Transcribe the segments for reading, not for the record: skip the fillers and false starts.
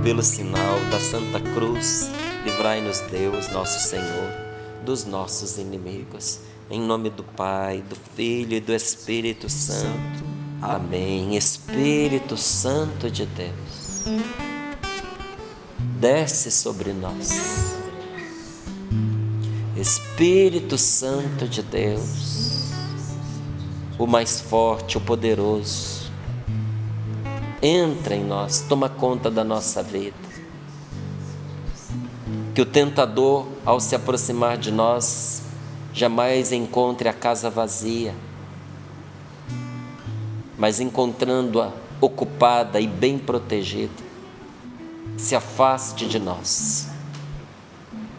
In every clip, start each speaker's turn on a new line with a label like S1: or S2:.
S1: Pelo sinal da Santa Cruz, livrai-nos Deus, nosso Senhor, dos nossos inimigos. Em nome do Pai, do Filho e do Espírito Santo. Amém. Espírito Santo de Deus, desce sobre nós. Espírito Santo de Deus, o mais forte, o poderoso, entra em nós, toma conta da nossa vida. Que o tentador, ao se aproximar de nós, jamais encontre a casa vazia, mas encontrando-a ocupada e bem protegida, se afaste de nós,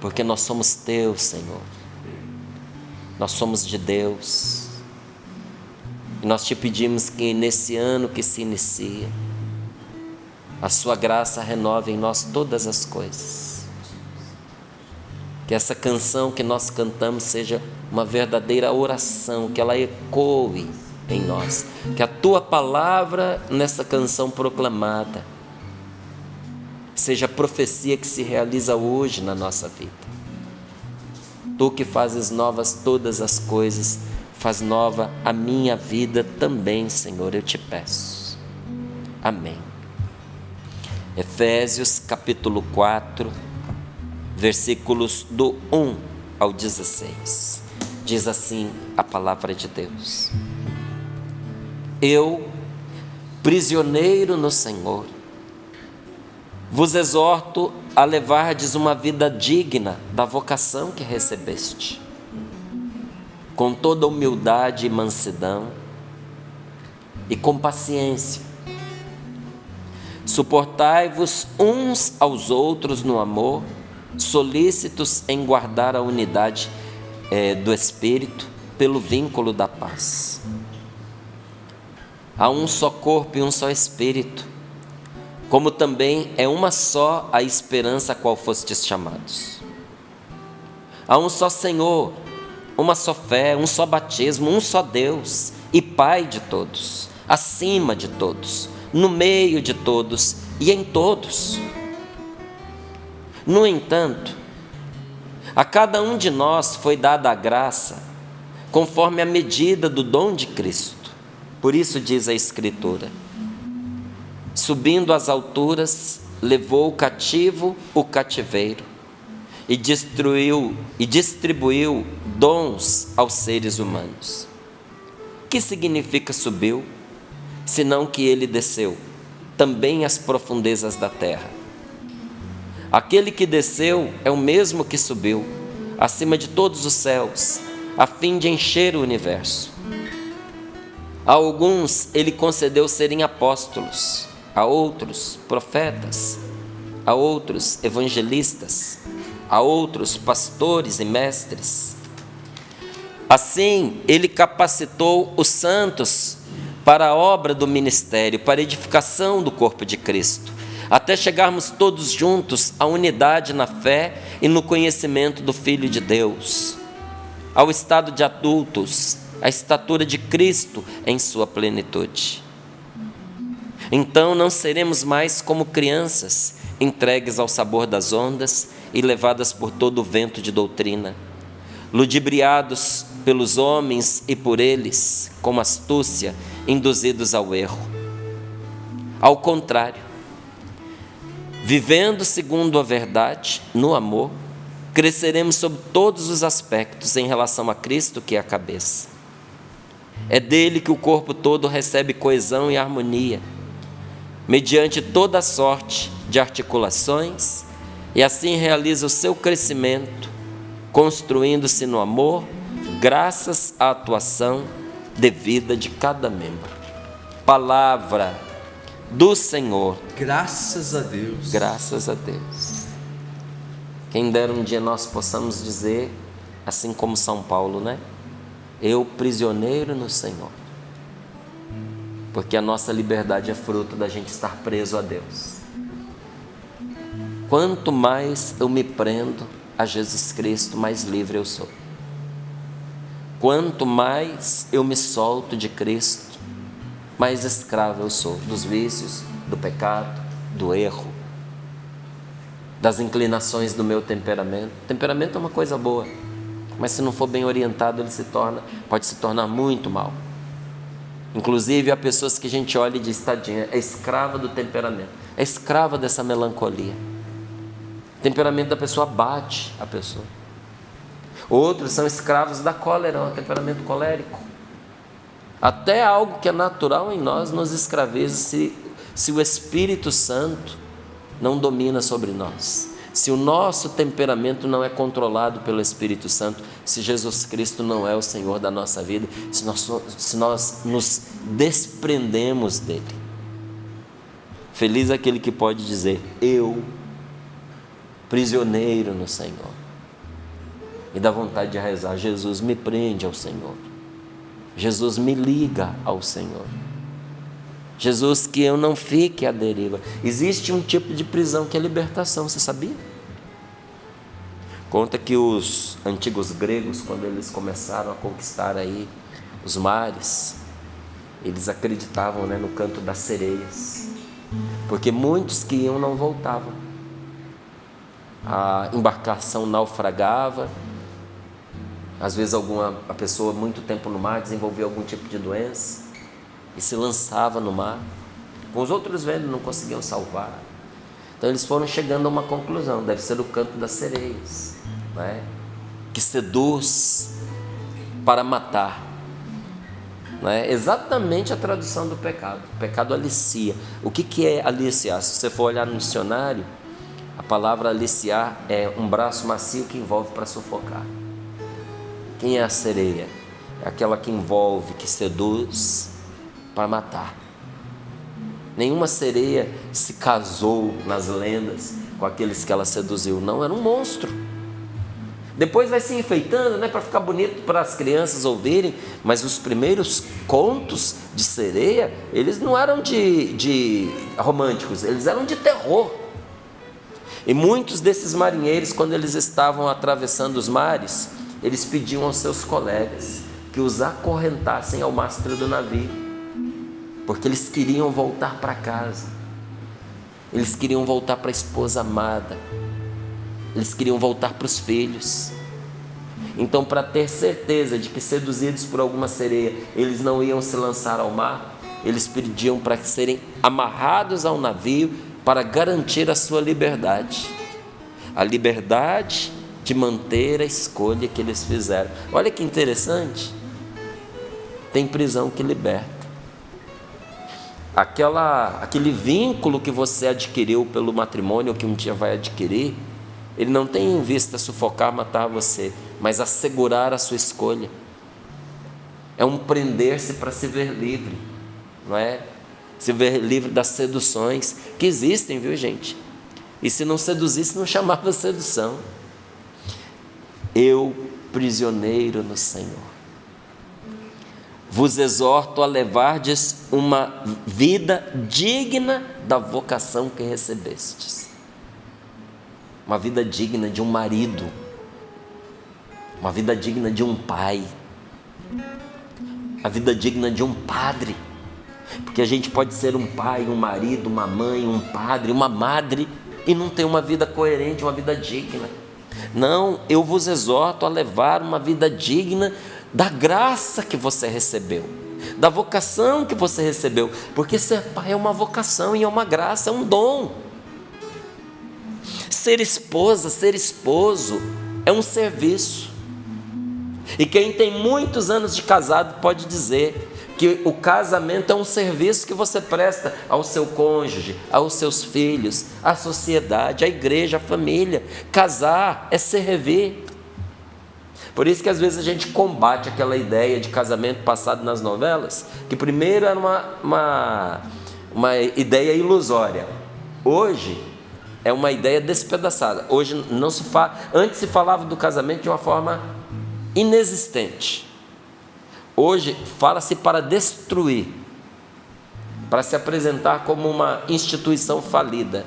S1: porque nós somos teus, Senhor. Nós somos de Deus. E nós te pedimos que nesse ano que se inicia, a sua graça renove em nós todas as coisas. Que essa canção que nós cantamos seja uma verdadeira oração, que ela ecoe em nós. Que a tua palavra nessa canção proclamada seja a profecia que se realiza hoje na nossa vida. Tu que fazes novas todas as coisas, faz nova a minha vida também, Senhor, eu te peço. Amém. Efésios capítulo 4, versículos do 1 ao 16. Diz assim a palavra de Deus: Eu, prisioneiro no Senhor, vos exorto a levardes uma vida digna da vocação que recebeste, com toda humildade e mansidão, e com paciência. Suportai-vos uns aos outros no amor, solícitos em guardar a unidade do Espírito pelo vínculo da paz. Há um só corpo e um só Espírito, como também é uma só a esperança a qual fostes chamados. Há um só Senhor, uma só fé, um só batismo, um só Deus e Pai de todos, acima de todos, no meio de todos e em todos. No entanto, a cada um de nós foi dada a graça conforme a medida do dom de Cristo. Por isso diz a Escritura: subindo às alturas, levou cativo o cativeiro e distribuiu dons aos seres humanos. Que significa subiu, senão que ele desceu também às profundezas da terra? Aquele que desceu é o mesmo que subiu acima de todos os céus, a fim de encher o universo. A alguns ele concedeu serem apóstolos, a outros profetas, a outros evangelistas, a outros pastores e mestres. Assim ele capacitou os santos para a obra do ministério, para a edificação do corpo de Cristo, até chegarmos todos juntos à unidade na fé e no conhecimento do Filho de Deus, ao estado de adultos, à estatura de Cristo em sua plenitude. Então não seremos mais como crianças, entregues ao sabor das ondas e levadas por todo o vento de doutrina, ludibriados pelos homens e por eles, com astúcia, induzidos ao erro. Ao contrário, vivendo segundo a verdade, no amor, cresceremos sob todos os aspectos em relação a Cristo, que é a cabeça. É dele que o corpo todo recebe coesão e harmonia, mediante toda sorte de articulações, e assim realiza o seu crescimento, construindo-se no amor, graças à atuação devida de cada membro. Palavra do Senhor.
S2: Graças a Deus.
S1: Graças a Deus. Quem dera um dia nós possamos dizer, assim como São Paulo, né? Eu, prisioneiro no Senhor. Porque a nossa liberdade é fruto da gente estar preso a Deus. Quanto mais eu me prendo a Jesus Cristo, mais livre eu sou. Quanto mais eu me solto de Cristo, mais escravo eu sou dos vícios, do pecado, do erro. das inclinações do meu temperamento. Temperamento é uma coisa boa, mas se não for bem orientado, ele pode se tornar muito mal. Inclusive, há pessoas que a gente olha e diz, tadinha, é escrava do temperamento, é escrava dessa melancolia. O temperamento da pessoa bate a pessoa. Outros são escravos da cólera, um temperamento colérico. Até algo que é natural em nós nos escraviza se o Espírito Santo não domina sobre nós. Se o nosso temperamento não é controlado pelo Espírito Santo, se Jesus Cristo não é o Senhor da nossa vida, se nós nos desprendemos dele. Feliz aquele que pode dizer, eu, prisioneiro no Senhor. E dá vontade de rezar, Jesus me prende ao Senhor. Jesus me liga ao Senhor. Jesus, que eu não fique à deriva. Existe um tipo de prisão que é libertação, você sabia? Conta que os antigos gregos, quando eles começaram a conquistar aí os mares, eles acreditavam, no canto das sereias, porque muitos que iam não voltavam. A embarcação naufragava, às vezes a pessoa muito tempo no mar desenvolvia algum tipo de doença e se lançava no mar. Com os outros vendo, não conseguiam salvar. Então eles foram chegando a uma conclusão, deve ser o canto das sereias, que seduz para matar. Exatamente a tradução do pecado. O pecado alicia. O que é aliciar? Se você for olhar no dicionário, a palavra aliciar é um braço macio que envolve para sufocar. Quem é a sereia? É aquela que envolve, que seduz para matar. Nenhuma sereia se casou nas lendas com aqueles que ela seduziu, não, era um monstro. Depois vai se enfeitando, para ficar bonito para as crianças ouvirem, mas os primeiros contos de sereia, eles não eram de românticos, eles eram de terror. E muitos desses marinheiros, quando eles estavam atravessando os mares, eles pediam aos seus colegas que os acorrentassem ao mastro do navio, porque eles queriam voltar para casa, eles queriam voltar para a esposa amada, eles queriam voltar para os filhos. Então, para ter certeza de que, seduzidos por alguma sereia, eles não iam se lançar ao mar, eles pediam para serem amarrados ao navio para garantir a sua liberdade, a liberdade de manter a escolha que eles fizeram. Olha que interessante, tem prisão que liberta. Aquele vínculo que você adquiriu pelo matrimônio, ou que um dia vai adquirir, ele não tem em vista sufocar, matar você, mas assegurar a sua escolha. É um prender-se para se ver livre, não é? Se ver livre das seduções que existem, viu, gente? E se não seduzisse, não chamava sedução. Eu, prisioneiro no Senhor, vos exorto a levardes uma vida digna da vocação que recebestes. Uma vida digna de um marido, uma vida digna de um pai, a vida digna de um padre, porque a gente pode ser um pai, um marido, uma mãe, um padre, uma madre e não ter uma vida coerente, uma vida digna. Não, eu vos exorto a levar uma vida digna da graça que você recebeu, da vocação que você recebeu, porque ser pai é uma vocação e é uma graça, é um dom. Ser esposa, ser esposo é um serviço. E quem tem muitos anos de casado pode dizer que o casamento é um serviço que você presta ao seu cônjuge, aos seus filhos, à sociedade, à igreja, à família. Casar é servir. Por isso que às vezes a gente combate aquela ideia de casamento passado nas novelas, que primeiro era uma ideia ilusória. Hoje é uma ideia despedaçada. Hoje não se fala, antes se falava do casamento de uma forma inexistente. Hoje fala-se para destruir, para se apresentar como uma instituição falida,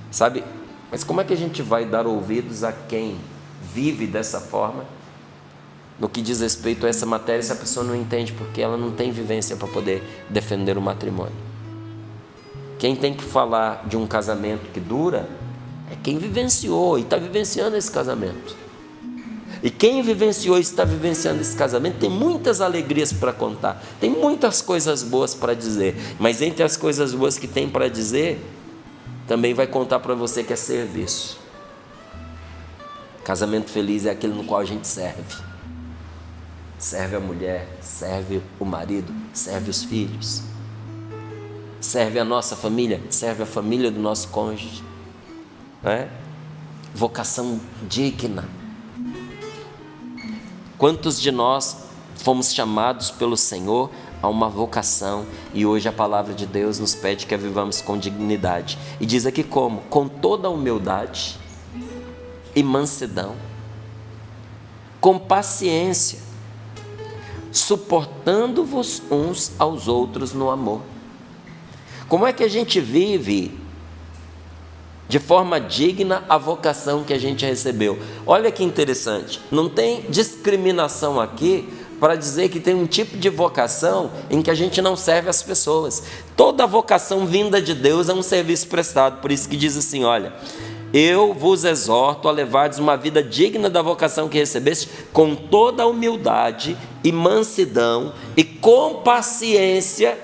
S1: sabe? Mas como é que a gente vai dar ouvidos a quem vive dessa forma, no que diz respeito a essa matéria, se a pessoa não entende, porque ela não tem vivência para poder defender o matrimônio? Quem tem que falar de um casamento que dura É quem vivenciou e está vivenciando esse casamento. E quem vivenciou e está vivenciando esse casamento tem muitas alegrias para contar, tem muitas coisas boas para dizer, mas entre as coisas boas que tem para dizer, também vai contar para você que é serviço. Casamento feliz é aquele no qual a gente serve. Serve a mulher, serve o marido, serve os filhos, serve a nossa família, serve a família do nosso cônjuge. Vocação digna. Quantos de nós fomos chamados pelo Senhor a uma vocação e hoje a palavra de Deus nos pede que a vivamos com dignidade. E diz aqui como? Com toda a humildade e mansidão, com paciência, suportando-vos uns aos outros no amor. Como é que a gente vive de forma digna a vocação que a gente recebeu? Olha que interessante, não tem discriminação aqui para dizer que tem um tipo de vocação em que a gente não serve as pessoas. Toda vocação vinda de Deus é um serviço prestado, por isso que diz assim, olha, eu vos exorto a levardes uma vida digna da vocação que recebeste, com toda a humildade e mansidão e com paciência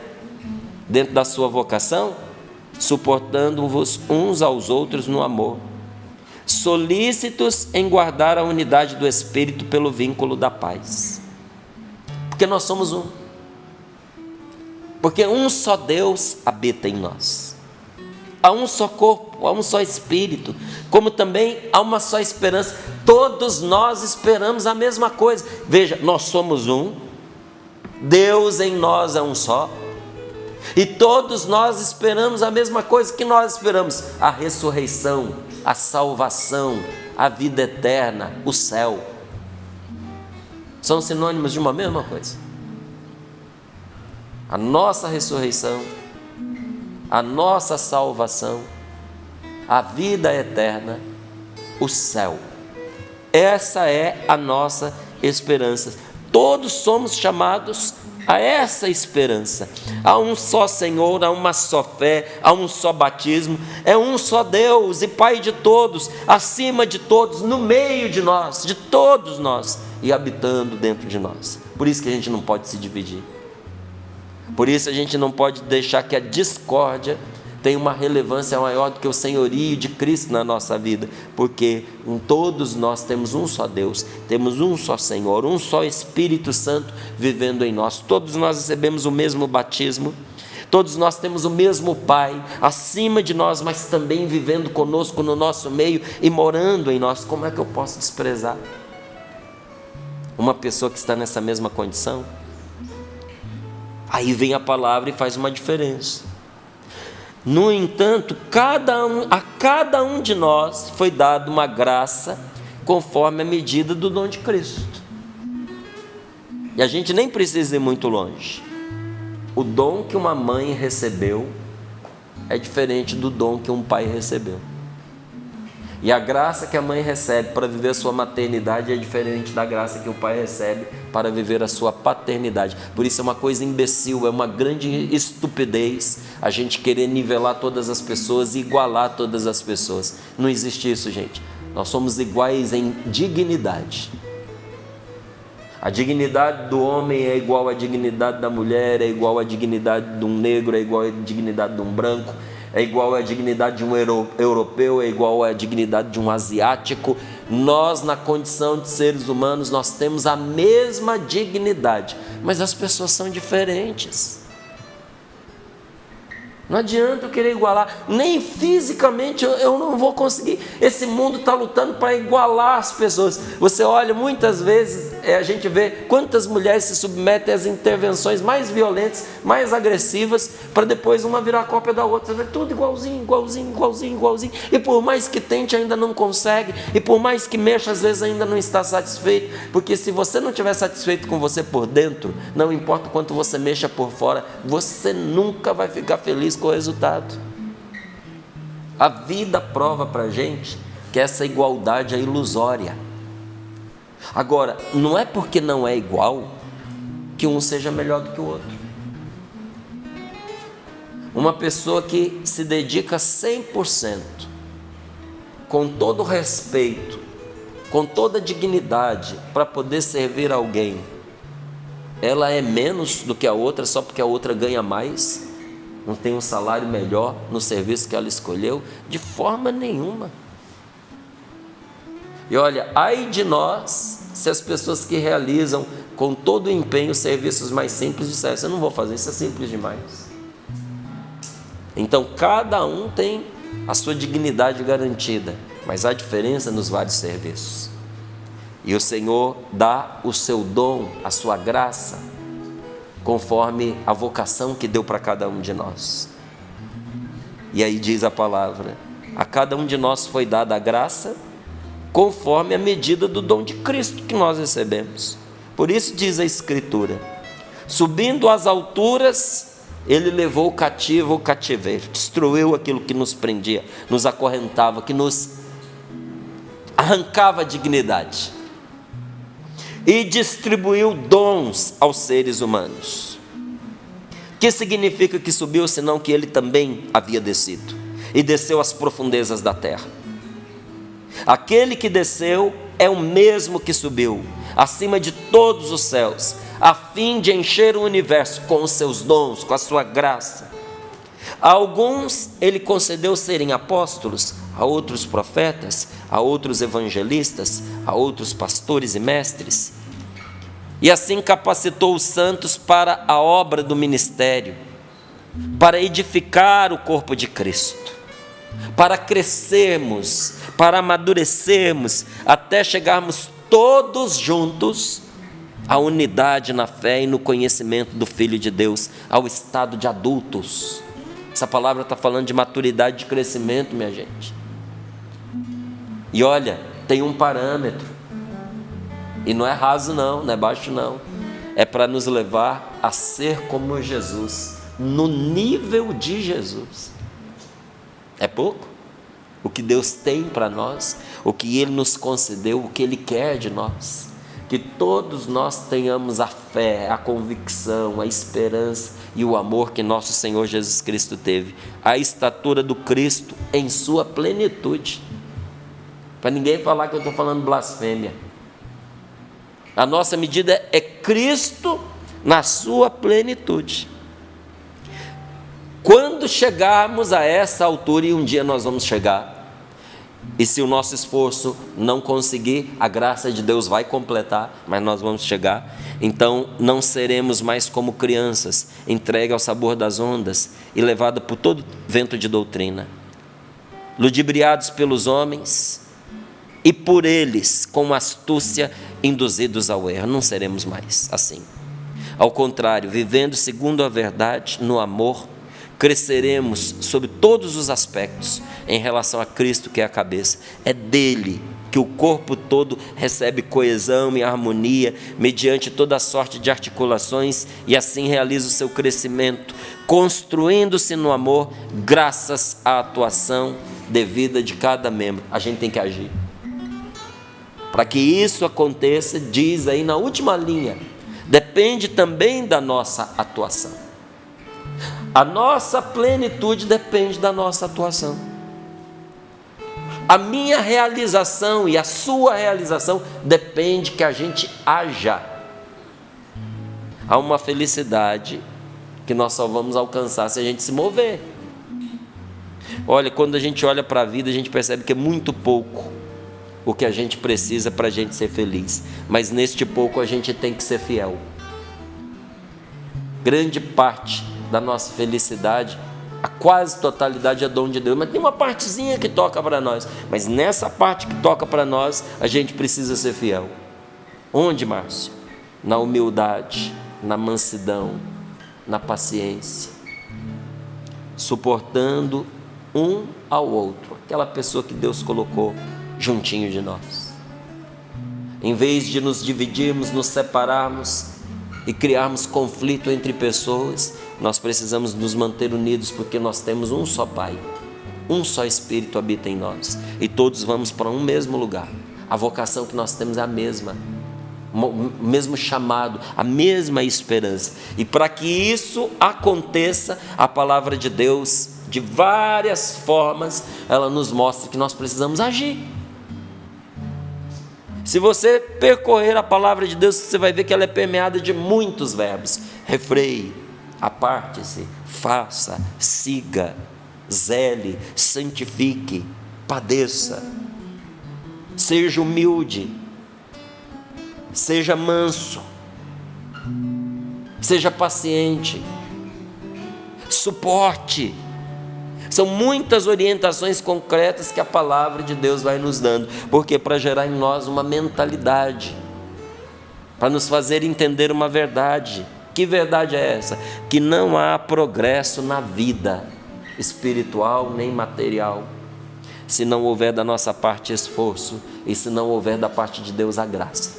S1: dentro da sua vocação, suportando-vos uns aos outros no amor, solícitos em guardar a unidade do Espírito pelo vínculo da paz. Porque nós somos um. Porque um só Deus habita em nós. Há um só corpo, há um só Espírito, como também há uma só esperança. Todos nós esperamos a mesma coisa. Veja, nós somos um, Deus em nós é um só, e todos nós esperamos a mesma coisa. Que nós esperamos? A ressurreição, a salvação, a vida eterna, o céu. São sinônimos de uma mesma coisa. A nossa ressurreição, a nossa salvação, a vida eterna, o céu. Essa é a nossa esperança. Todos somos chamados a essa esperança. Há um só Senhor, há uma só fé, há um só batismo, é um só Deus e Pai de todos, acima de todos, no meio de nós, de todos nós e habitando dentro de nós. Por isso que a gente não pode se dividir. Por isso a gente não pode deixar que a discórdia tenha uma relevância maior do que o senhorio de Cristo na nossa vida, porque em todos nós temos um só Deus, temos um só Senhor, um só Espírito Santo vivendo em nós. Todos nós recebemos o mesmo batismo, todos nós temos o mesmo Pai acima de nós, mas também vivendo conosco no nosso meio e morando em nós. Como é que eu posso desprezar uma pessoa que está nessa mesma condição? Aí vem a palavra e faz uma diferença. No entanto, a cada um de nós foi dada uma graça conforme a medida do dom de Cristo. E a gente nem precisa ir muito longe. O dom que uma mãe recebeu é diferente do dom que um pai recebeu. E a graça que a mãe recebe para viver a sua maternidade é diferente da graça que o pai recebe para viver a sua paternidade. Por isso é uma coisa imbecil, é uma grande estupidez a gente querer nivelar todas as pessoas e igualar todas as pessoas. Não existe isso, gente. Nós somos iguais em dignidade. A dignidade do homem é igual à dignidade da mulher, é igual à dignidade de um negro, é igual à dignidade de um branco, é igual à dignidade de um europeu, é igual à dignidade de um asiático. Nós, na condição de seres humanos, nós temos a mesma dignidade, mas as pessoas são diferentes. Não adianta eu querer igualar, nem fisicamente eu não vou conseguir. Esse mundo está lutando para igualar as pessoas. Você olha, muitas vezes a gente vê quantas mulheres se submetem às intervenções mais violentas, mais agressivas, para depois uma virar cópia da outra. Você vê tudo igualzinho, igualzinho, igualzinho, igualzinho. E por mais que tente, ainda não consegue. E por mais que mexa, às vezes ainda não está satisfeito. Porque se você não estiver satisfeito com você por dentro, não importa o quanto você mexa por fora, você nunca vai ficar feliz com o resultado. A vida prova para a gente que essa igualdade é ilusória. Agora, não é porque não é igual que um seja melhor do que o outro. Uma pessoa que se dedica 100% com todo respeito, com toda dignidade, para poder servir alguém, ela é menos do que a outra só porque a outra ganha mais, não tem um salário melhor no serviço que ela escolheu? De forma nenhuma. E olha, ai de nós se as pessoas que realizam com todo o empenho serviços mais simples disserem: eu não vou fazer, isso é simples demais. Então cada um tem a sua dignidade garantida, mas há diferença nos vários serviços. E o Senhor dá o seu dom, a sua graça, conforme a vocação que deu para cada um de nós. E aí diz a palavra: a cada um de nós foi dada a graça conforme a medida do dom de Cristo que nós recebemos. Por isso diz a Escritura: subindo às alturas, Ele levou cativo o cativeiro, destruiu aquilo que nos prendia, nos acorrentava, que nos arrancava a dignidade, e distribuiu dons aos seres humanos. Que significa que subiu, senão que Ele também havia descido, e desceu às profundezas da terra. Aquele que desceu é o mesmo que subiu acima de todos os céus, a fim de encher o universo com os seus dons, com a sua graça. A alguns Ele concedeu serem apóstolos, a outros profetas, a outros evangelistas, a outros pastores e mestres. E assim capacitou os santos para a obra do ministério, para edificar o corpo de Cristo, para crescermos, para amadurecermos, até chegarmos todos juntos à unidade na fé e no conhecimento do Filho de Deus, ao estado de adultos. Essa palavra está falando de maturidade, de crescimento, minha gente. E olha, tem um parâmetro, e não é raso não, não é baixo não, é para nos levar a ser como Jesus, no nível de Jesus. É pouco? O que Deus tem para nós, o que Ele nos concedeu, o que Ele quer de nós, que todos nós tenhamos a fé, a convicção, a esperança e o amor que nosso Senhor Jesus Cristo teve, a estatura do Cristo em sua plenitude, para ninguém falar que eu estou falando blasfêmia. A nossa medida é Cristo na sua plenitude. Quando chegarmos a essa altura, e um dia nós vamos chegar, e se o nosso esforço não conseguir, a graça de Deus vai completar, mas nós vamos chegar, então não seremos mais como crianças, entregues ao sabor das ondas e levadas por todo vento de doutrina, ludibriados pelos homens e por eles, com astúcia, induzidos ao erro. Não seremos mais assim. Ao contrário, vivendo segundo a verdade, no amor, cresceremos sobre todos os aspectos em relação a Cristo, que é a cabeça. É dele que o corpo todo recebe coesão e harmonia, mediante toda sorte de articulações, e assim realiza o seu crescimento, construindo-se no amor, graças à atuação devida de cada membro. A gente tem que agir. Para que isso aconteça, diz aí na última linha, depende também da nossa atuação. A nossa plenitude depende da nossa atuação. A minha realização e a sua realização depende que a gente haja. Há uma felicidade que nós só vamos alcançar se a gente se mover. Olha, quando a gente olha para a vida, a gente percebe que é muito pouco o que a gente precisa para a gente ser feliz, mas neste pouco a gente tem que ser fiel. Grande parte da nossa felicidade, a quase totalidade é dom de Deus, mas tem uma partezinha que toca para nós, mas nessa parte que toca para nós, a gente precisa ser fiel. Onde, Márcio? Na humildade, na mansidão, na paciência, suportando um ao outro, aquela pessoa que Deus colocou juntinho de nós. Em vez de nos dividirmos, nos separarmos e criarmos conflito entre pessoas, nós precisamos nos manter unidos, porque nós temos um só Pai, um só Espírito habita em nós, e todos vamos para um mesmo lugar. A vocação que nós temos é a mesma, o mesmo chamado, a mesma esperança. E para que isso aconteça, a palavra de Deus de várias formas, ela nos mostra que nós precisamos agir. Se você percorrer a palavra de Deus, você vai ver que ela é permeada de muitos verbos: refreie, aparte-se, faça, siga, zele, santifique, padeça, seja humilde, seja manso, seja paciente, suporte. São muitas orientações concretas que a palavra de Deus vai nos dando, porque para gerar em nós uma mentalidade, para nos fazer entender uma verdade. Que verdade é essa? Que não há progresso na vida espiritual nem material se não houver da nossa parte esforço e se não houver da parte de Deus a graça.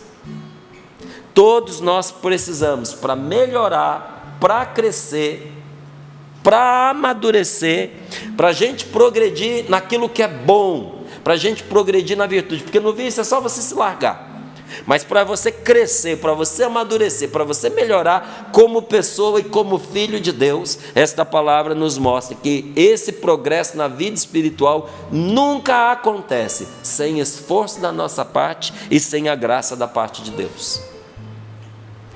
S1: Todos nós precisamos, para melhorar, para crescer, para amadurecer, para a gente progredir naquilo que é bom, para a gente progredir na virtude, porque no vício é só você se largar. Mas para você crescer, para você amadurecer, para você melhorar como pessoa e como filho de Deus, esta palavra nos mostra que esse progresso na vida espiritual nunca acontece sem esforço da nossa parte e sem a graça da parte de Deus.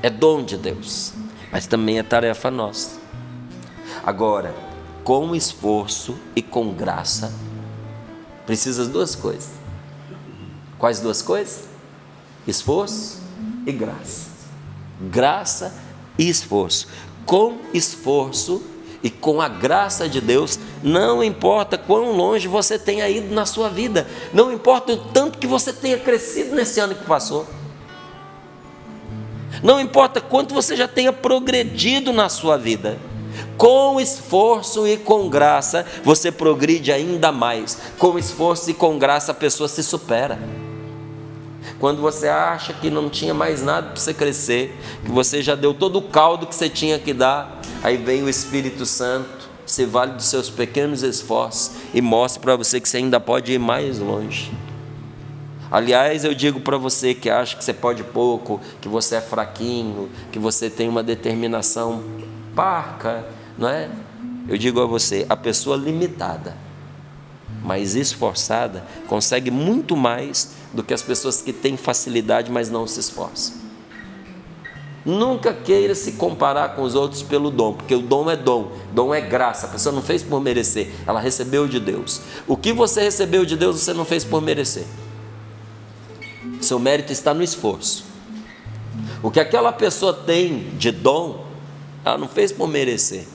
S1: É dom de Deus, mas também é tarefa nossa. Agora, com esforço e com graça, precisa de duas coisas. Quais duas coisas? Esforço e graça. Graça e esforço. Com esforço e com a graça de Deus, não importa quão longe você tenha ido na sua vida, não importa o tanto que você tenha crescido nesse ano que passou, não importa quanto você já tenha progredido na sua vida, com esforço e com graça, você progride ainda mais. Com esforço e com graça, a pessoa se supera. Quando você acha que não tinha mais nada para você crescer, que você já deu todo o caldo que você tinha que dar, aí vem o Espírito Santo, se vale dos seus pequenos esforços e mostra para você que você ainda pode ir mais longe. Aliás, eu digo para você que acha que você pode pouco, que você é fraquinho, que você tem uma determinação parca, não é? Eu digo a você, a pessoa limitada, mas esforçada, consegue muito mais do que as pessoas que têm facilidade, mas não se esforçam. Nunca queira se comparar com os outros pelo dom, porque o dom é graça, a pessoa não fez por merecer, ela recebeu de Deus. O que você recebeu de Deus, você não fez por merecer. Seu mérito está no esforço. O que aquela pessoa tem de dom, ela não fez por merecer,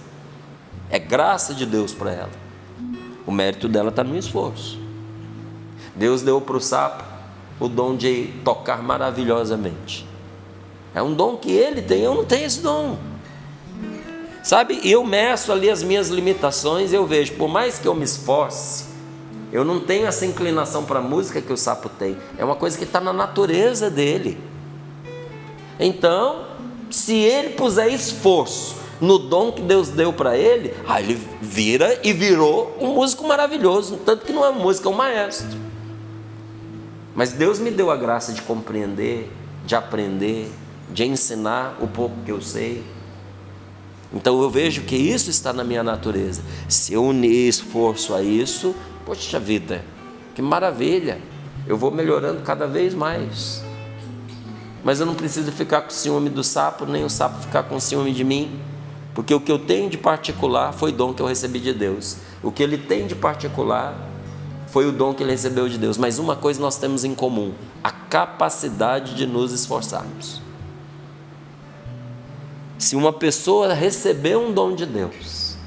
S1: é graça de Deus para ela. O mérito dela está no esforço. Deus deu para o sapo o dom de tocar maravilhosamente. É um dom que ele tem, eu não tenho esse dom. Sabe, eu meço ali as minhas limitações, eu vejo, por mais que eu me esforce, eu não tenho essa inclinação para a música que o sapo tem. É uma coisa que está na natureza dele. Então, se ele puser esforço no dom que Deus deu para ele, aí ele vira e virou um músico maravilhoso, tanto que não é um músico, é um maestro. Mas Deus me deu a graça de compreender, de aprender, de ensinar o pouco que eu sei. Então eu vejo que isso está na minha natureza. Se eu unir esforço a isso, poxa vida, que maravilha, eu vou melhorando cada vez mais. Mas eu não preciso ficar com ciúme do sapo, nem o sapo ficar com ciúme de mim, porque o que eu tenho de particular foi dom que eu recebi de Deus. O que ele tem de particular foi o dom que ele recebeu de Deus. Mas uma coisa nós temos em comum: a capacidade de nos esforçarmos. Se uma pessoa recebeu um dom de Deus,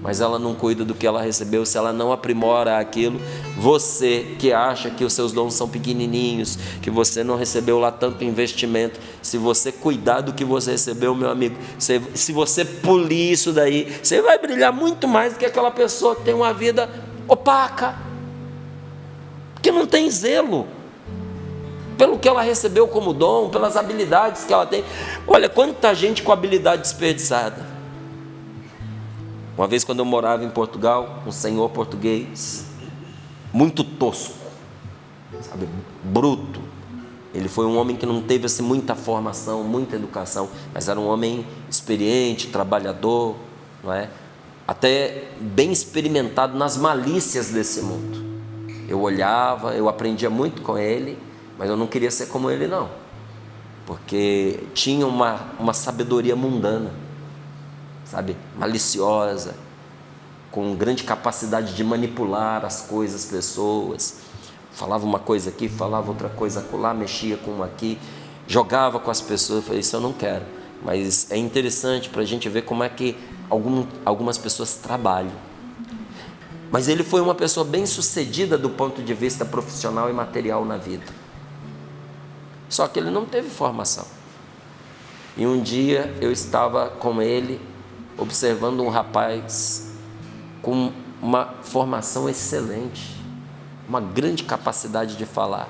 S1: mas ela não cuida do que ela recebeu, se ela não aprimora aquilo, você que acha que os seus dons são pequenininhos, que você não recebeu lá tanto investimento, se você cuidar do que você recebeu, meu amigo, se você polir isso daí, você vai brilhar muito mais do que aquela pessoa que tem uma vida opaca, que não tem zelo pelo que ela recebeu como dom, pelas habilidades que ela tem. Olha, quanta gente com habilidade desperdiçada. Uma vez, quando eu morava em Portugal, um senhor português, muito tosco, sabe, bruto. Ele foi um homem que não teve assim, muita formação, muita educação, mas era um homem experiente, trabalhador, não é? até bem experimentado nas malícias desse mundo. Eu olhava, eu aprendia muito com ele, mas eu não queria ser como ele não, porque tinha uma sabedoria mundana, sabe, maliciosa, com grande capacidade de manipular as coisas, as pessoas. Falava uma coisa aqui, falava outra coisa acolá, mexia com uma aqui, jogava com as pessoas. Eu falei, isso eu não quero. Mas é interessante para a gente ver como é que algumas pessoas trabalham. Mas ele foi uma pessoa bem sucedida do ponto de vista profissional e material na vida. Só que ele não teve formação. E um dia eu estava com ele, observando um rapaz com uma formação excelente, uma grande capacidade de falar,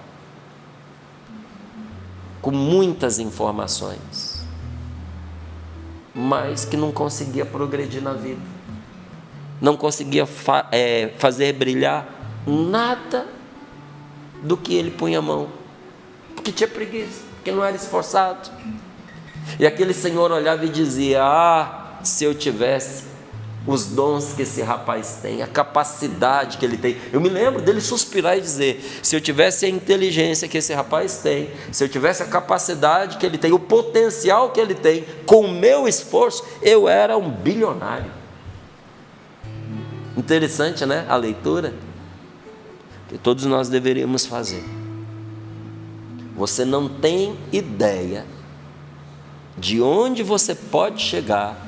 S1: com muitas informações, mas que não conseguia progredir na vida, não conseguia fazer brilhar nada do que ele punha a mão, porque tinha preguiça, porque não era esforçado. E aquele senhor olhava e dizia, se eu tivesse os dons que esse rapaz tem, a capacidade que ele tem. Eu me lembro dele suspirar e dizer, se eu tivesse a inteligência que esse rapaz tem, se eu tivesse a capacidade que ele tem, o potencial que ele tem, com o meu esforço, eu era um bilionário. Interessante, né? A leitura que todos nós deveríamos fazer. Você não tem ideia de onde você pode chegar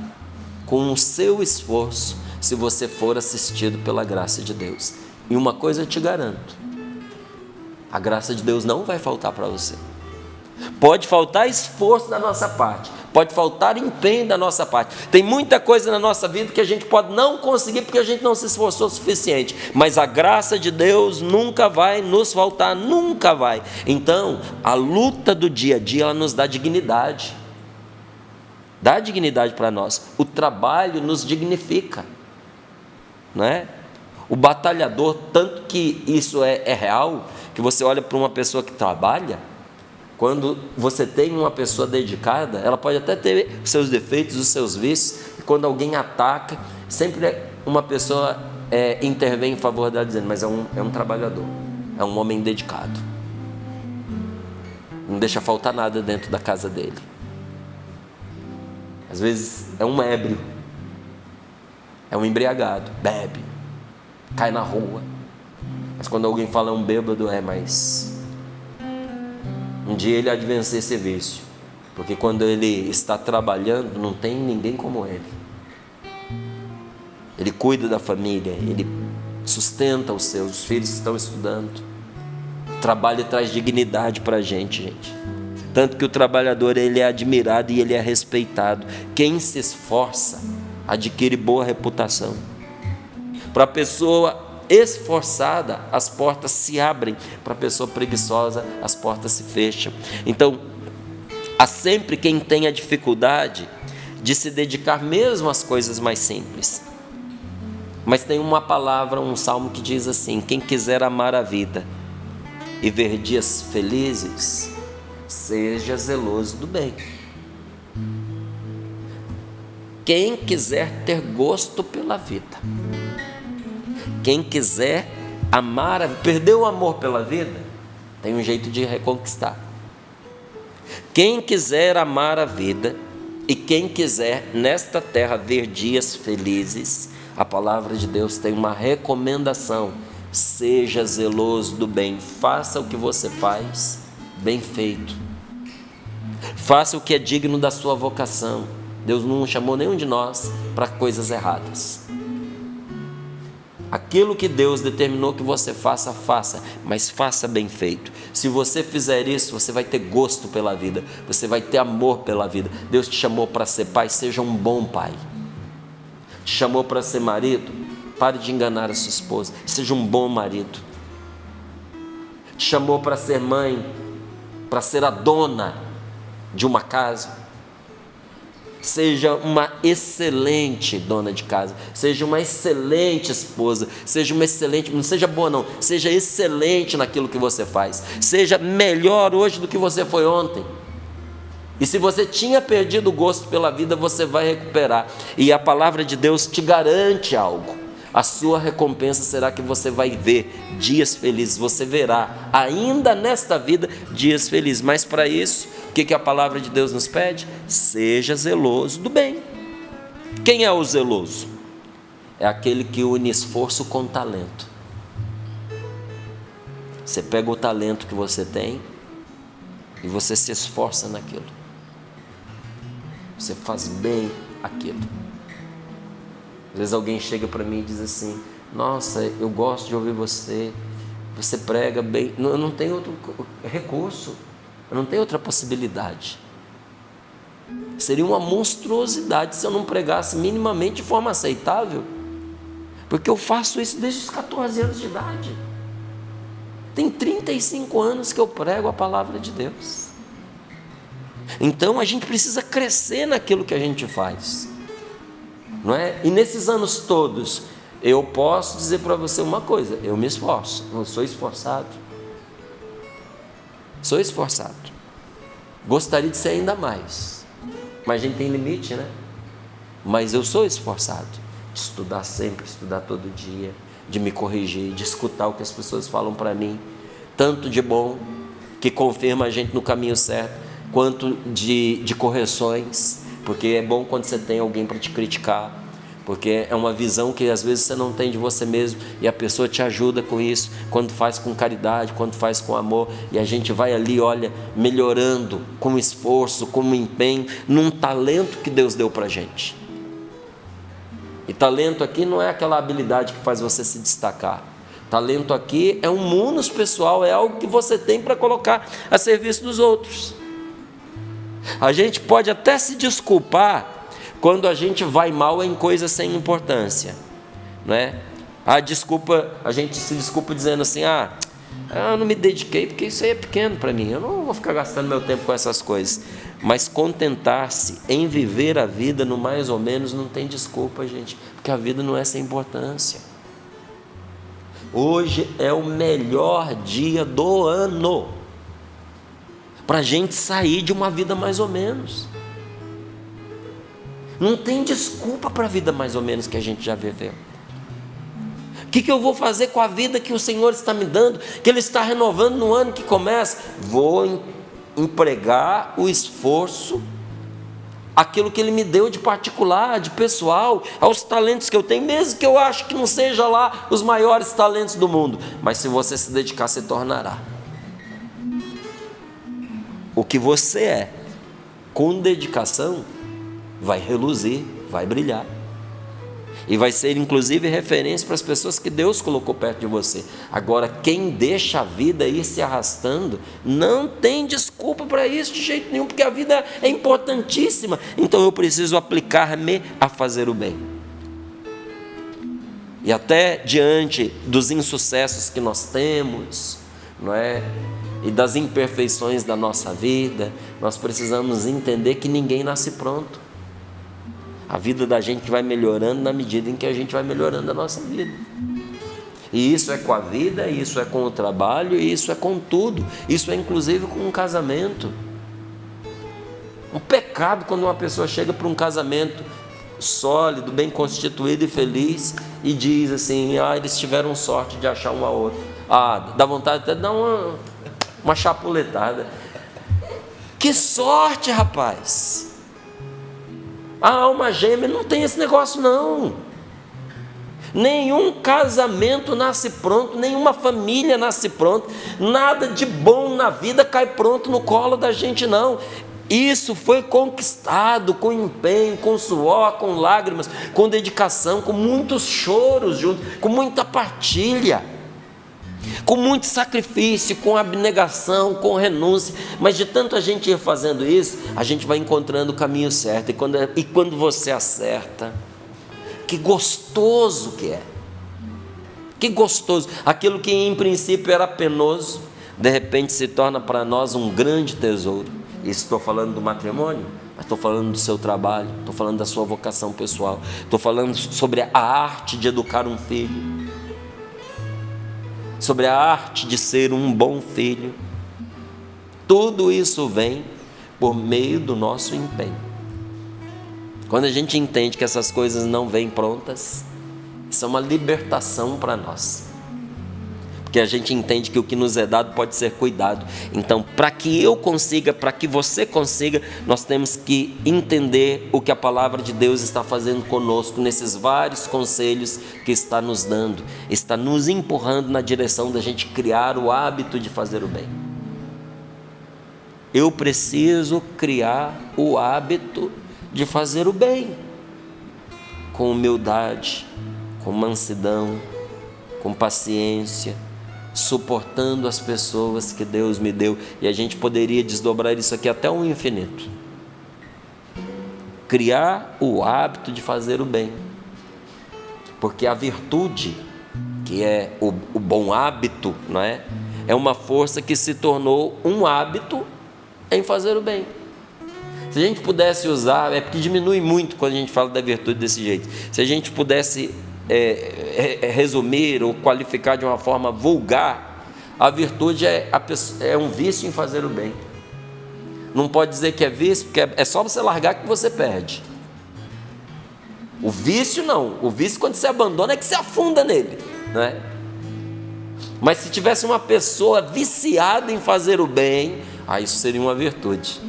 S1: com o seu esforço, se você for assistido pela graça de Deus. E uma coisa eu te garanto, a graça de Deus não vai faltar para você. Pode faltar esforço da nossa parte, pode faltar empenho da nossa parte. Tem muita coisa na nossa vida que a gente pode não conseguir porque a gente não se esforçou o suficiente, mas a graça de Deus nunca vai nos faltar, nunca vai. Então, a luta do dia a dia, ela nos dá dignidade. Dá dignidade para nós. O trabalho nos dignifica, não é? O batalhador, tanto que isso é real, que você olha para uma pessoa que trabalha, quando você tem uma pessoa dedicada, ela pode até ter os seus defeitos, os seus vícios, e quando alguém ataca, sempre uma pessoa intervém em favor dela, dizendo, mas é um trabalhador, é um homem dedicado, não deixa faltar nada dentro da casa dele. Às vezes é um ébrio, é um embriagado, bebe, cai na rua. Mas quando alguém fala um bêbado, mas um dia ele há de vencer esse vício, porque quando ele está trabalhando, não tem ninguém como ele. Ele cuida da família, ele sustenta os filhos estão estudando. O trabalho traz dignidade para a gente. Tanto que o trabalhador, ele é admirado e ele é respeitado. Quem se esforça adquire boa reputação. Para a pessoa esforçada, as portas se abrem. Para a pessoa preguiçosa, as portas se fecham. Então, há sempre quem tem a dificuldade de se dedicar mesmo às coisas mais simples. Mas tem uma palavra, um salmo que diz assim, quem quiser amar a vida e ver dias felizes, seja zeloso do bem. Quem quiser ter gosto pela vida, quem quiser amar, perder o amor pela vida, tem um jeito de reconquistar. Quem quiser amar a vida e quem quiser nesta terra ver dias felizes, a palavra de Deus tem uma recomendação: seja zeloso do bem, faça o que você faz bem feito, faça o que é digno da sua vocação. Deus não chamou nenhum de nós para coisas erradas. Aquilo que Deus determinou que você faça, faça, mas faça bem feito. Se você fizer isso, você vai ter gosto pela vida, você vai ter amor pela vida. Deus te chamou para ser pai, seja um bom pai. Te chamou para ser marido, pare de enganar a sua esposa, seja um bom marido. Te chamou para ser mãe, para ser a dona de uma casa, seja uma excelente dona de casa, seja uma excelente esposa, seja uma excelente, não seja boa não, seja excelente naquilo que você faz, seja melhor hoje do que você foi ontem. E se você tinha perdido o gosto pela vida, você vai recuperar. E a palavra de Deus te garante algo. A sua recompensa será que você vai ver dias felizes. Você verá, ainda nesta vida, dias felizes. Mas para isso, o que a palavra de Deus nos pede? Seja zeloso do bem. Quem é o zeloso? É aquele que une esforço com talento. Você pega o talento que você tem e você se esforça naquilo. Você faz bem aquilo. Às vezes alguém chega para mim e diz assim: nossa, eu gosto de ouvir você prega bem. Eu não tenho outro recurso, eu não tenho outra possibilidade. Seria uma monstruosidade se eu não pregasse minimamente de forma aceitável, porque eu faço isso desde os 14 anos de idade. Tem 35 anos que eu prego a palavra de Deus. Então a gente precisa crescer naquilo que a gente faz, não é? E nesses anos todos, eu posso dizer para você uma coisa: eu me esforço, eu sou esforçado. Sou esforçado. Gostaria de ser ainda mais, mas a gente tem limite, né? Mas eu sou esforçado, de estudar sempre, estudar todo dia, de me corrigir, de escutar o que as pessoas falam para mim, tanto de bom, que confirma a gente no caminho certo, quanto de correções, porque é bom quando você tem alguém para te criticar, porque é uma visão que às vezes você não tem de você mesmo, e a pessoa te ajuda com isso, quando faz com caridade, quando faz com amor, e a gente vai ali, olha, melhorando, com esforço, com empenho, num talento que Deus deu para a gente. E talento aqui não é aquela habilidade que faz você se destacar. Talento aqui é um munus pessoal, é algo que você tem para colocar a serviço dos outros. A gente pode até se desculpar quando a gente vai mal em coisas sem importância, não é? A gente se desculpa dizendo assim: eu não me dediquei porque isso aí é pequeno para mim, eu não vou ficar gastando meu tempo com essas coisas. Mas contentar-se em viver a vida no mais ou menos não tem desculpa, gente, porque a vida não é sem importância. Hoje é o melhor dia do ano para a gente sair de uma vida mais ou menos. Não tem desculpa para a vida mais ou menos que a gente já viveu. O que eu vou fazer com a vida que o Senhor está me dando, que Ele está renovando no ano que começa? Vou empregar o esforço, aquilo que Ele me deu de particular, de pessoal, aos talentos que eu tenho, mesmo que eu acho que não seja lá os maiores talentos do mundo, mas se você se dedicar, se tornará. O que você é, com dedicação, vai reluzir, vai brilhar. E vai ser inclusive referência para as pessoas que Deus colocou perto de você. Agora, quem deixa a vida ir se arrastando, não tem desculpa para isso de jeito nenhum, porque a vida é importantíssima. Então eu preciso aplicar-me a fazer o bem. E até diante dos insucessos que nós temos, não é? E das imperfeições da nossa vida, nós precisamos entender que ninguém nasce pronto. A vida da gente vai melhorando na medida em que a gente vai melhorando a nossa vida. E isso é com a vida, isso é com o trabalho, e isso é com tudo. Isso é inclusive com um casamento. Um pecado quando uma pessoa chega para um casamento sólido, bem constituído e feliz, e diz assim: eles tiveram sorte de achar um ao outro. Dá vontade até de dar uma chapuletada. Que sorte, rapaz! A alma gêmea não tem esse negócio, não. Nenhum casamento nasce pronto, nenhuma família nasce pronto, nada de bom na vida cai pronto no colo da gente, não. Isso foi conquistado com empenho, com suor, com lágrimas, com dedicação, com muitos choros juntos, com muita partilha, com muito sacrifício, com abnegação, com renúncia. Mas de tanto a gente ir fazendo isso, a gente vai encontrando o caminho certo. E quando você acerta, que gostoso que é. Que gostoso. Aquilo que em princípio era penoso, de repente se torna para nós um grande tesouro. Isso estou falando do matrimônio, mas estou falando do seu trabalho, estou falando da sua vocação pessoal, estou falando sobre a arte de educar um filho, sobre a arte de ser um bom filho. Tudo isso vem por meio do nosso empenho. Quando a gente entende que essas coisas não vêm prontas, isso é uma libertação para nós. Porque a gente entende que o que nos é dado pode ser cuidado. Então, para que eu consiga, para que você consiga, nós temos que entender o que a palavra de Deus está fazendo conosco, nesses vários conselhos que está nos dando, está nos empurrando na direção da gente criar o hábito de fazer o bem. Eu preciso criar o hábito de fazer o bem, com humildade, com mansidão, com paciência, suportando as pessoas que Deus me deu. E a gente poderia desdobrar isso aqui até o infinito. Criar o hábito de fazer o bem, porque a virtude, que é o bom hábito, não é? É uma força que se tornou um hábito em fazer o bem. Se a gente pudesse usar, é porque diminui muito quando a gente fala da virtude desse jeito. Se a gente pudesse resumir ou qualificar de uma forma vulgar, a virtude é um vício em fazer o bem. Não pode dizer que é vício, porque é só você largar que você perde. O vício não. O vício, quando você abandona, é que você afunda nele, não é? Mas se tivesse uma pessoa viciada em fazer o bem, isso seria uma virtude.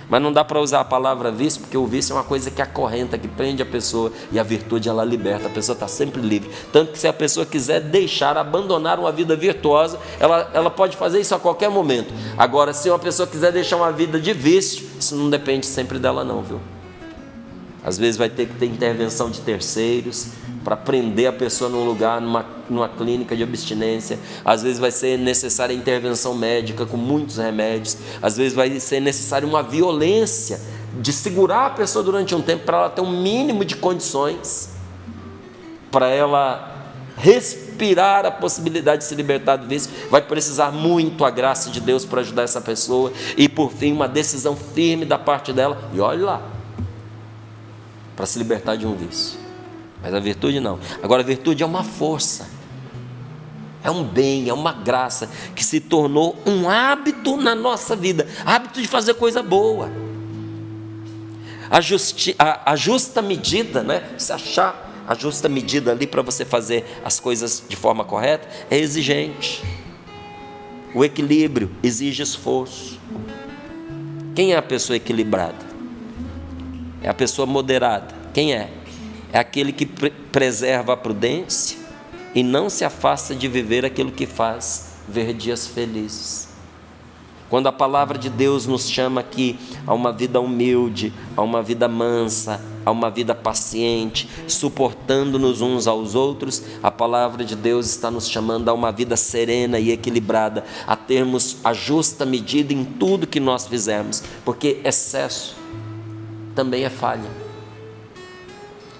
S1: Mas não dá para usar a palavra vício, porque o vício é uma coisa que acorrenta, que prende a pessoa, e a virtude ela liberta, a pessoa está sempre livre. Tanto que se a pessoa quiser abandonar uma vida virtuosa, ela pode fazer isso a qualquer momento. Agora, se uma pessoa quiser deixar uma vida de vício, isso não depende sempre dela não, viu? Às vezes vai ter que ter intervenção de terceiros para prender a pessoa num lugar, numa clínica de abstinência. Às vezes vai ser necessária intervenção médica com muitos remédios. Às vezes vai ser necessária uma violência de segurar a pessoa durante um tempo para ela ter um mínimo de condições, para ela respirar a possibilidade de se libertar do vício. Vai precisar muito a graça de Deus para ajudar essa pessoa, e por fim uma decisão firme da parte dela, e olhe lá, para se libertar de um vício. Mas a virtude não. Agora a virtude é uma força, é um bem, é uma graça que se tornou um hábito na nossa vida, hábito de fazer coisa boa. A justa medida, né? Se achar a justa medida ali para você fazer as coisas de forma correta, é exigente. O equilíbrio exige esforço. Quem é a pessoa equilibrada? É a pessoa moderada. Quem é? É aquele que preserva a prudência e não se afasta de viver aquilo que faz ver dias felizes. Quando a palavra de Deus nos chama aqui a uma vida humilde, a uma vida mansa, a uma vida paciente, suportando-nos uns aos outros, a palavra de Deus está nos chamando a uma vida serena e equilibrada, a termos a justa medida em tudo que nós fizermos, porque excesso também é falha.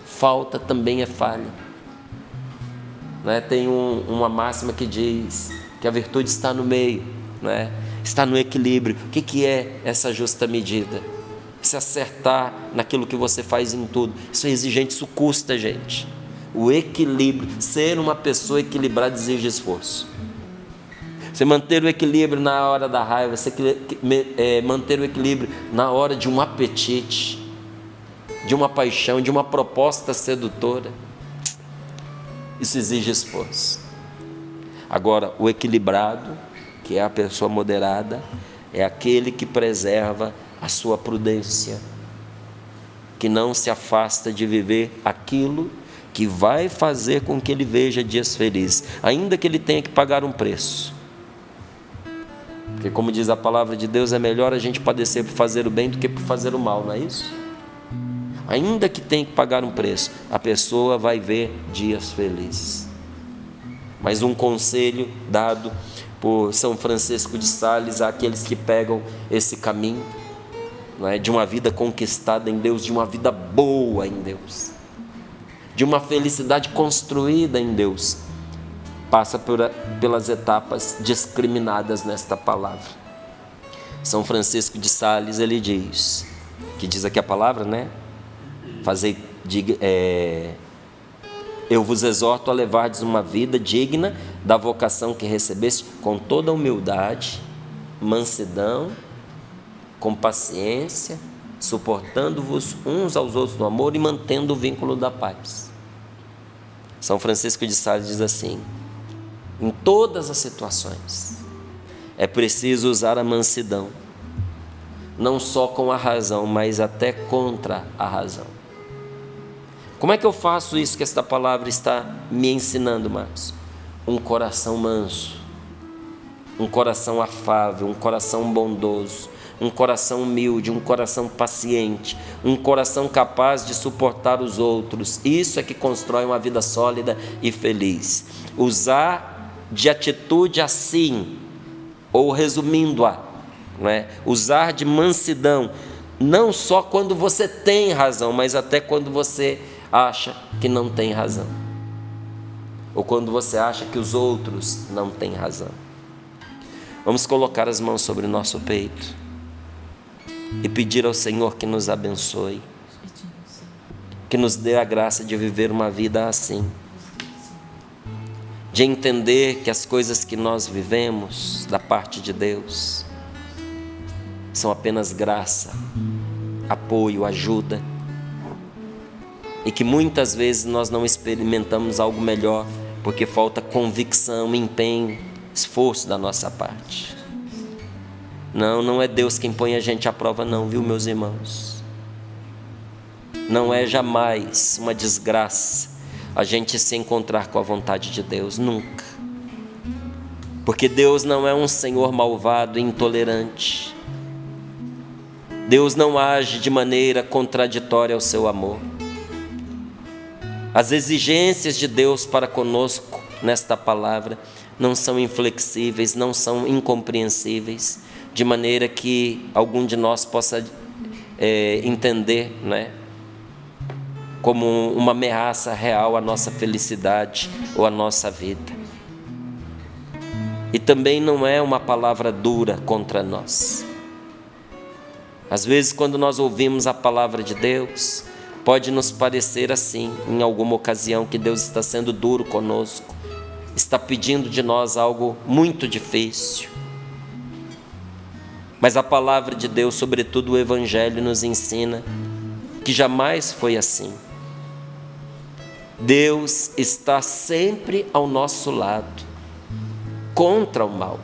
S1: Falta também é falha. Né? Tem uma máxima que diz que a virtude está no meio, né? Está no equilíbrio. O que é essa justa medida? Se acertar naquilo que você faz em tudo. Isso é exigente, isso custa, gente. O equilíbrio, ser uma pessoa equilibrada exige esforço. Você manter o equilíbrio na hora da raiva, você manter o equilíbrio na hora de um apetite, de uma paixão, de uma proposta sedutora, isso exige esforço. Agora, o equilibrado, que é a pessoa moderada, é aquele que preserva a sua prudência, que não se afasta de viver aquilo que vai fazer com que ele veja dias felizes, ainda que ele tenha que pagar um preço. Porque, como diz a palavra de Deus, é melhor a gente padecer por fazer o bem do que por fazer o mal, não é isso? Ainda que tenha que pagar um preço, a pessoa vai ver dias felizes. Mas um conselho dado por São Francisco de Sales àqueles que pegam esse caminho, não é? De uma vida conquistada em Deus, de uma vida boa em Deus, de uma felicidade construída em Deus, passa pelas etapas discriminadas nesta palavra. São Francisco de Sales, ele diz, que diz aqui a palavra, né? Eu vos exorto a levardes uma vida digna da vocação que recebeste, com toda humildade, mansidão, com paciência, suportando-vos uns aos outros no amor e mantendo o vínculo da paz. São Francisco de Sales diz assim: em todas as situações é preciso usar a mansidão, não só com a razão, mas até contra a razão. Como é que eu faço isso que esta palavra está me ensinando, Marcos? Um coração manso, um coração afável, um coração bondoso, um coração humilde, um coração paciente, um coração capaz de suportar os outros. Isso é que constrói uma vida sólida e feliz. Usar de atitude assim, ou resumindo-a, não é? Usar de mansidão, não só quando você tem razão, mas até quando você acha que não tem razão, ou quando você acha que os outros não têm razão. Vamos colocar as mãos sobre o nosso peito e pedir ao Senhor que nos abençoe, que nos dê a graça de viver uma vida assim, de entender que as coisas que nós vivemos da parte de Deus são apenas graça, apoio, ajuda, e que muitas vezes nós não experimentamos algo melhor porque falta convicção, empenho, esforço da nossa parte. Não é Deus quem põe a gente à prova não, viu, meus irmãos? Não é jamais uma desgraça a gente se encontrar com a vontade de Deus, nunca. Porque Deus não é um Senhor malvado e intolerante. Deus não age de maneira contraditória ao seu amor. As exigências de Deus para conosco nesta palavra não são inflexíveis, não são incompreensíveis, de maneira que algum de nós possa entender, né, como uma ameaça real à nossa felicidade ou à nossa vida. E também não é uma palavra dura contra nós. Às vezes, quando nós ouvimos a palavra de Deus, pode nos parecer assim, em alguma ocasião, que Deus está sendo duro conosco, está pedindo de nós algo muito difícil. Mas a palavra de Deus, sobretudo o Evangelho, nos ensina que jamais foi assim. Deus está sempre ao nosso lado, contra o mal.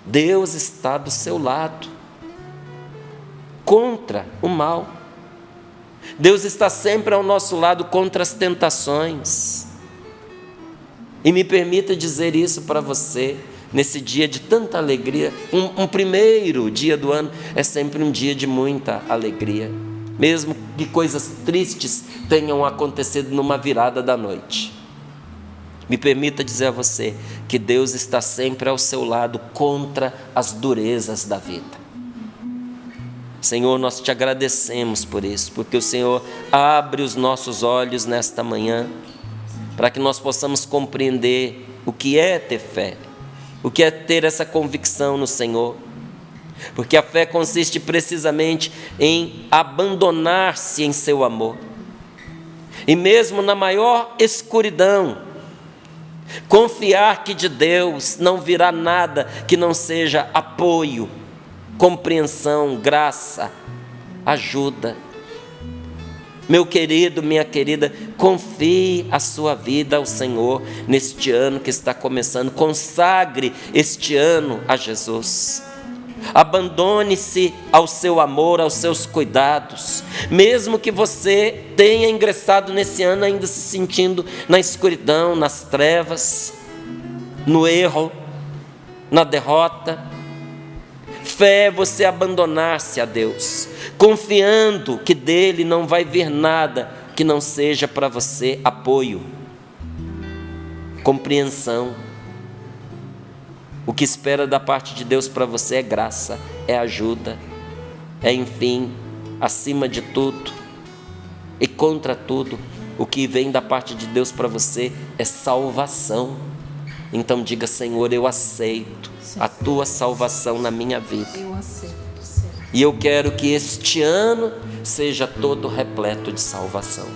S1: Deus está do seu lado, contra o mal. Deus está sempre ao nosso lado contra as tentações. E me permita dizer isso para você, nesse dia de tanta alegria. Um primeiro dia do ano é sempre um dia de muita alegria, mesmo que coisas tristes tenham acontecido numa virada da noite. Me permita dizer a você que Deus está sempre ao seu lado contra as durezas da vida. Senhor, nós te agradecemos por isso, porque o Senhor abre os nossos olhos nesta manhã, para que nós possamos compreender o que é ter fé, o que é ter essa convicção no Senhor, porque a fé consiste precisamente em abandonar-se em seu amor, e mesmo na maior escuridão, confiar que de Deus não virá nada que não seja apoio, compreensão, graça, ajuda. Meu querido, minha querida, confie a sua vida ao Senhor neste ano que está começando. Consagre este ano a Jesus. Abandone-se ao seu amor, aos seus cuidados. Mesmo que você tenha ingressado nesse ano ainda se sentindo na escuridão, nas trevas, no erro, na derrota. Fé é você abandonar-se a Deus, confiando que dele não vai vir nada que não seja para você apoio, compreensão. O que espera da parte de Deus para você é graça, é ajuda, é, enfim, acima de tudo e contra tudo, o que vem da parte de Deus para você é salvação. Então diga: Senhor, eu aceito a tua salvação na minha vida.
S3: Eu aceito, Senhor.
S1: E eu quero que este ano seja todo repleto de salvação.